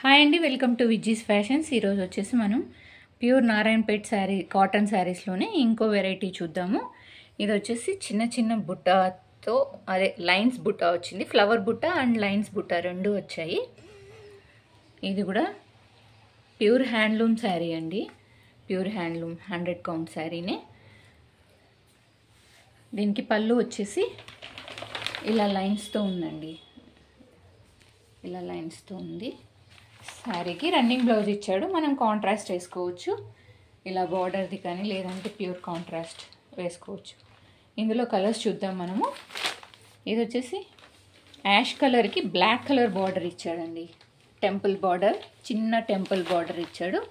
Hi అండి, welcome to Vijji's fashions. ఈరోజు వచ్చేసి మనం ప్యూర్ నారాయణపేట్ శారీ కాటన్ శారీస్లోనే ఇంకో వెరైటీ చూద్దాము. ఇది వచ్చేసి చిన్న చిన్న బుట్టతో అదే లైన్స్ బుట్ట వచ్చింది. ఫ్లవర్ బుట్ట అండ్ లైన్స్ బుట్ట రెండు వచ్చాయి. ఇది కూడా ప్యూర్ హ్యాండ్లూమ్ శారీ అండి. ప్యూర్ హ్యాండ్లూమ్ 100 కౌంట్ శారీనే. దీనికి పళ్ళు వచ్చేసి ఇలా లైన్స్తో ఉందండి. ఇలా లైన్స్తో ఉంది. శారీకి రన్నింగ్ బ్లౌజ్ ఇచ్చాడు. మనం కాంట్రాస్ట్ వేసుకోవచ్చు. ఇలా బార్డర్ది కానీ లేదంటే ప్యూర్ కాంట్రాస్ట్ వేసుకోవచ్చు. ఇందులో కలర్స్ చూద్దాం మనము. ఇది వచ్చేసి యాష్ కలర్కి బ్లాక్ కలర్ బార్డర్ ఇచ్చాడండి. టెంపుల్ బార్డర్, చిన్న టెంపుల్ బార్డర్ ఇచ్చాడు.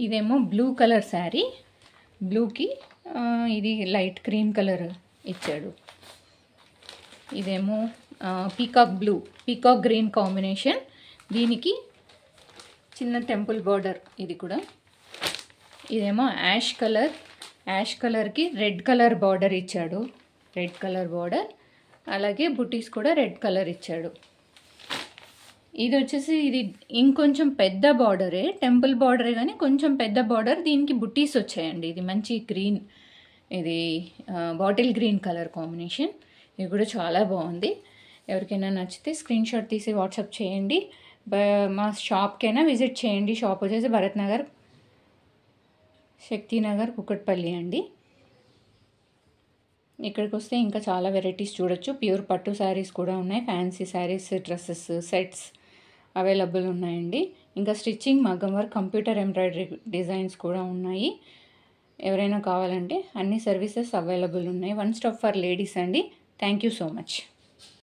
ఇదేమో బ్లూ కలర్ శారీ. బ్లూకి ఇది లైట్ క్రీమ్ కలర్ ఇచ్చాడు. ఇదేమో peacock blue, peacock green combination. దీనికి చిన్న టెంపుల్ బార్డర్. ఇది కూడా ఇదేమో యాష్ కలర్. యాష్ కలర్కి రెడ్ కలర్ బార్డర్ ఇచ్చాడు. రెడ్ కలర్ బార్డర్, అలాగే బుటీస్ కూడా రెడ్ కలర్ ఇచ్చాడు. ఇది వచ్చేసి ఇది ఇంకొంచెం పెద్ద బార్డరే, టెంపుల్ బార్డరే కానీ కొంచెం పెద్ద బార్డర్. దీనికి బుటీస్ వచ్చాయండి. ఇది మంచి గ్రీన్, ఇది బాటిల్ గ్రీన్ కలర్ కాంబినేషన్. ఇది కూడా చాలా బాగుంది. ఎవరికైనా నచ్చితే స్క్రీన్ షాట్ తీసి వాట్సాప్ చేయండి. మా షాప్కైనా విజిట్ చేయండి. షాప్ వచ్చేసి భరత్ నగర్, శక్తినగర్, కుకట్పల్లి అండి. ఇక్కడికి వస్తే ఇంకా చాలా వెరైటీస్ చూడొచ్చు. ప్యూర్ పట్టు శారీస్ కూడా ఉన్నాయి. Fancy saris, dresses, sets available ఉన్నాయండి. ఇంకా స్టిచ్చింగ్, మగ్గం వర్క్, కంప్యూటర్ ఎంబ్రాయిడరీ డిజైన్స్ కూడా ఉన్నాయి. ఎవరైనా కావాలంటే అన్ని సర్వీసెస్ అవైలబుల్ ఉన్నాయి. వన్ స్టాప్ ఫర్ లేడీస్ అండి. Thank you so much.